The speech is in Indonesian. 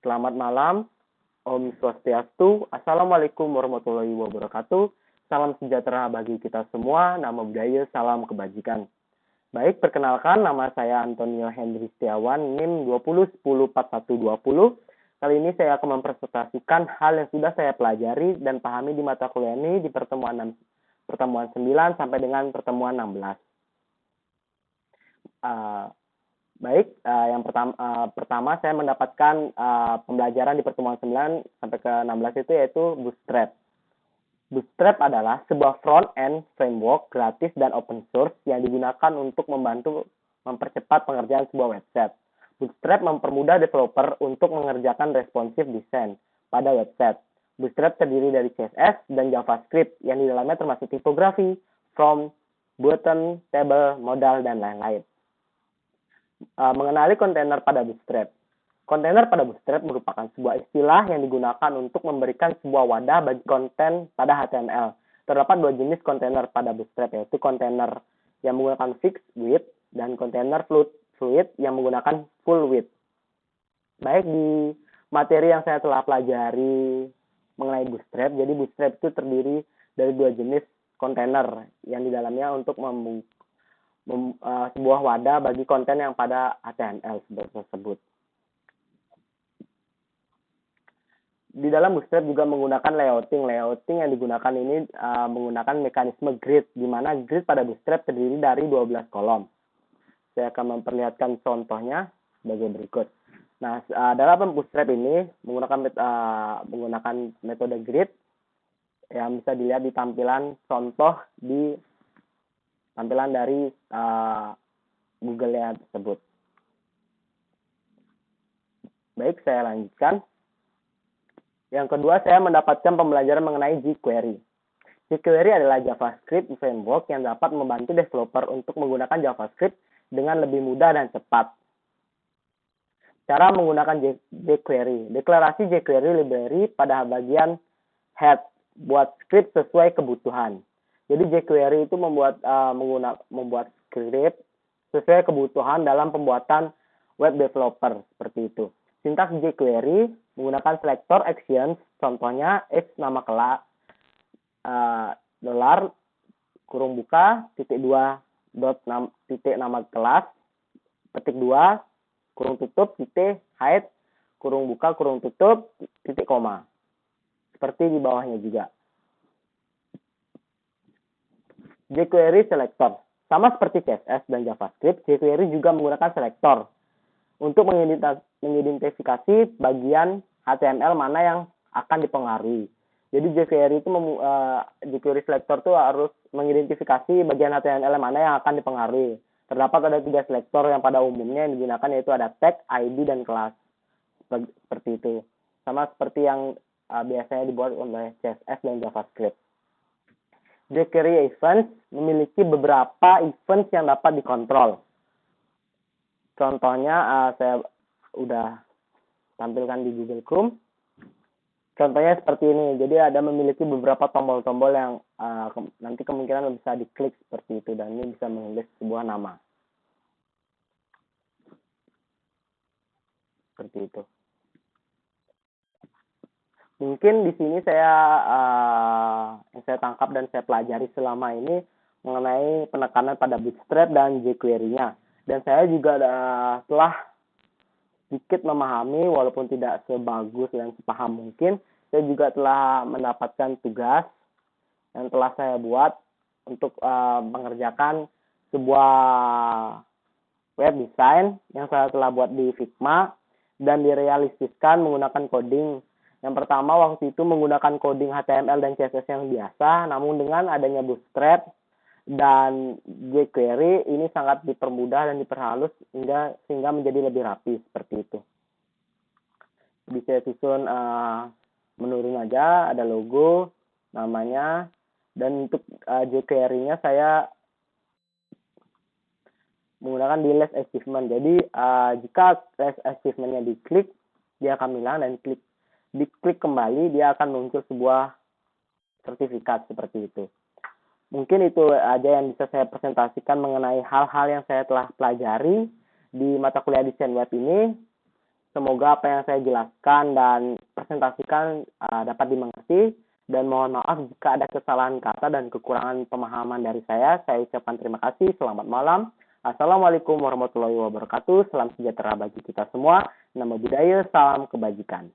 Selamat malam, Om Swastiastu, Assalamualaikum warahmatullahi wabarakatuh. Salam sejahtera bagi kita semua, nama budaya, salam kebajikan. Baik, perkenalkan nama saya Antonio Hendri Setiawan, NIM 20104120. Kali ini saya akan mempresentasikan hal yang sudah saya pelajari dan pahami di mata kuliah ini di pertemuan 9 sampai dengan pertemuan 16. Yang pertama saya mendapatkan pembelajaran di pertemuan 9 sampai ke 16 itu yaitu Bootstrap. Bootstrap adalah sebuah front-end framework gratis dan open source yang digunakan untuk membantu mempercepat pengerjaan sebuah website. Bootstrap mempermudah developer untuk mengerjakan responsive design pada website. Bootstrap terdiri dari CSS dan JavaScript yang di dalamnya termasuk tipografi, form, button, table, modal, dan lain-lain. Mengenali kontainer pada Bootstrap. Kontainer pada Bootstrap merupakan sebuah istilah yang digunakan untuk memberikan sebuah wadah bagi konten pada HTML. Terdapat dua jenis kontainer pada Bootstrap, yaitu kontainer yang menggunakan fixed width dan kontainer fluid yang menggunakan full width. Baik, di materi yang saya telah pelajari mengenai Bootstrap, jadi Bootstrap itu terdiri dari dua jenis kontainer yang di dalamnya untuk sebuah wadah bagi konten yang pada HTML tersebut. Di dalam Bootstrap juga menggunakan layouting. Layouting yang digunakan ini menggunakan mekanisme grid, di mana grid pada Bootstrap terdiri dari 12 kolom. Saya akan memperlihatkan contohnya sebagai berikut. Nah, dalam Bootstrap ini menggunakan metode grid yang bisa dilihat di tampilan contoh di tampilan dari Google-nya tersebut. Baik, saya lanjutkan. Yang kedua, saya mendapatkan pembelajaran mengenai jQuery. jQuery adalah JavaScript framework yang dapat membantu developer untuk menggunakan JavaScript dengan lebih mudah dan cepat. Cara menggunakan jQuery. Deklarasi jQuery library pada bagian head buat script sesuai kebutuhan. Jadi jQuery itu membuat script sesuai kebutuhan dalam pembuatan web developer seperti itu. Sintaks jQuery menggunakan selector actions, contohnya x nama kelas $ kurung buka titik 2 dot titik nama kelas petik 2 kurung tutup titik height kurung buka kurung tutup titik koma. Seperti di bawahnya juga. jQuery selector. Sama seperti CSS dan JavaScript, jQuery juga menggunakan selector untuk mengidentifikasi bagian HTML mana yang akan dipengaruhi. Jadi jQuery selector itu harus mengidentifikasi bagian HTML mana yang akan dipengaruhi. Terdapat ada 3 selektor yang pada umumnya yang digunakan, yaitu ada tag, ID, dan kelas. Seperti itu. Sama seperti yang biasanya dibuat oleh CSS dan JavaScript. jQuery events memiliki beberapa events yang dapat dikontrol. Contohnya saya udah tampilkan di Google Chrome. Contohnya seperti ini. Jadi ada memiliki beberapa tombol-tombol yang nanti kemungkinan bisa diklik seperti itu, dan ini bisa menulis sebuah nama. Seperti itu. Mungkin di sini yang saya tangkap dan saya pelajari selama ini mengenai penekanan pada Bootstrap dan jQuery-nya. Dan saya juga telah sedikit memahami, walaupun tidak sebagus dan sepaham mungkin, saya juga telah mendapatkan tugas yang telah saya buat untuk mengerjakan sebuah web design yang saya telah buat di Figma dan direalistiskan menggunakan coding. Yang pertama waktu itu menggunakan coding HTML dan CSS yang biasa, namun dengan adanya Bootstrap dan jQuery ini sangat dipermudah dan diperhalus sehingga menjadi lebih rapi seperti itu. Bisa susun menurun aja, ada logo, namanya, dan untuk jQuery-nya saya menggunakan di last achievement. Jadi jika last achievement-nya diklik, dia akan hilang, dan diklik kembali dia akan muncul sebuah sertifikat seperti itu. Mungkin itu aja yang bisa saya presentasikan mengenai hal-hal yang saya telah pelajari di mata kuliah desain web ini. Semoga apa yang saya jelaskan dan presentasikan dapat dimengerti, dan mohon maaf jika ada kesalahan kata dan kekurangan pemahaman dari saya. Saya ucapkan terima kasih. Selamat malam. Assalamualaikum warahmatullahi wabarakatuh. Salam sejahtera bagi kita semua. Nama budaya, salam kebajikan.